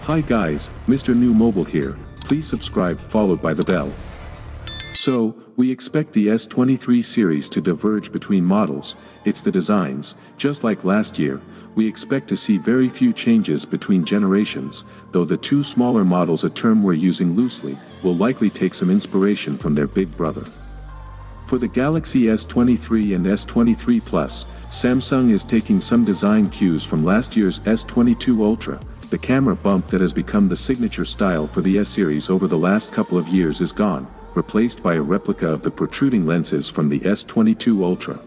Hi guys, Mrnewmobile here, please subscribe followed by the bell. So, we expect the S23 series to diverge between models, it's the designs, just like last year, we expect to see very few changes between generations, though the two smaller models, a term we're using loosely, will likely take some inspiration from their big brother. For the Galaxy S23 and S23 Plus, Samsung is taking some design cues from last year's S22 Ultra. The camera bump that has become the signature style for the S series over the last couple of years is gone, replaced by a replica of the protruding lenses from the S22 Ultra.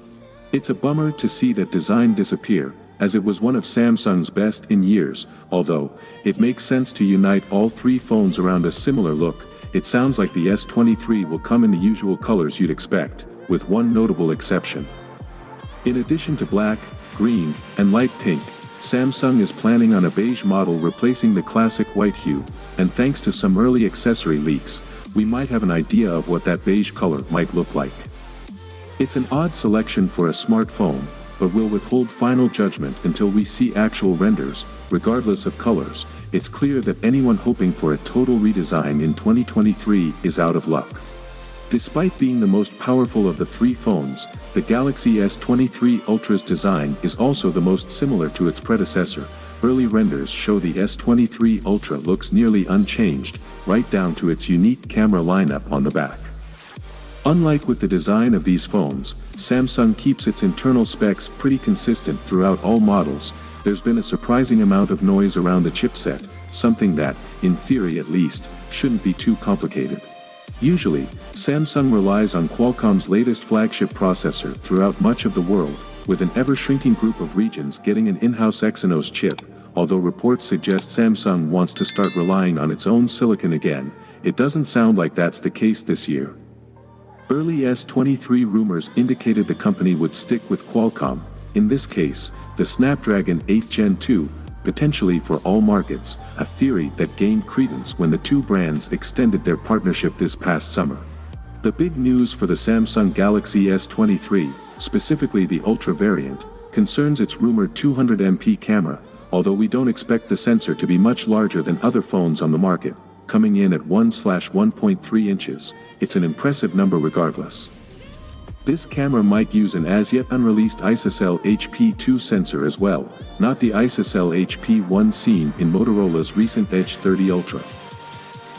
It's a bummer to see that design disappear, as it was one of Samsung's best in years, although it makes sense to unite all three phones around a similar look. It sounds like the S23 will come in the usual colors you'd expect, with one notable exception. In addition to black, green, and light pink, Samsung is planning on a beige model replacing the classic white hue, and thanks to some early accessory leaks, we might have an idea of what that beige color might look like. It's an odd selection for a smartphone, but we'll withhold final judgment until we see actual renders. Regardless of colors, it's clear that anyone hoping for a total redesign in 2023 is out of luck. Despite being the most powerful of the three phones, the Galaxy S23 Ultra's design is also the most similar to its predecessor. Early renders show the S23 Ultra looks nearly unchanged, right down to its unique camera lineup on the back. Unlike with the design of these phones, Samsung keeps its internal specs pretty consistent throughout all models. There's been a surprising amount of noise around the chipset, something that, in theory at least, shouldn't be too complicated. Usually, Samsung relies on Qualcomm's latest flagship processor throughout much of the world, with an ever-shrinking group of regions getting an in-house Exynos chip. Although reports suggest Samsung wants to start relying on its own silicon again, it doesn't sound like that's the case this year. Early S23 rumors indicated the company would stick with Qualcomm, in this case, the Snapdragon 8 Gen 2, potentially for all markets, a theory that gained credence when the two brands extended their partnership this past summer. The big news for the Samsung Galaxy S23, specifically the Ultra variant, concerns its rumored 200MP camera, although we don't expect the sensor to be much larger than other phones on the market, coming in at 1/1.3 inches. It's an impressive number regardless. This camera might use an as-yet unreleased ISOCELL HP2 sensor as well, not the ISOCELL HP1 seen in Motorola's recent Edge 30 Ultra.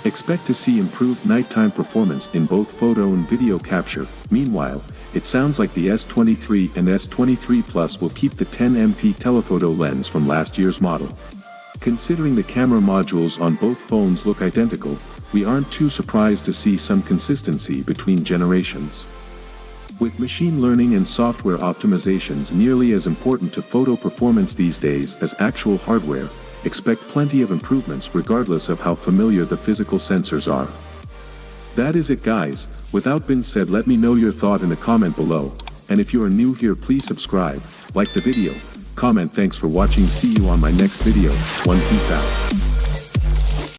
Expect to see improved nighttime performance in both photo and video capture. Meanwhile, it sounds like the S23 and S23 Plus will keep the 10MP telephoto lens from last year's model. Considering the camera modules on both phones look identical, we aren't too surprised to see some consistency between generations. With machine learning and software optimizations nearly as important to photo performance these days as actual hardware, expect plenty of improvements regardless of how familiar the physical sensors are. That is it guys, without being said, let me know your thought in the comment below, and if you are new here please subscribe, like the video, comment. Thanks for watching, see you on my next video, peace out.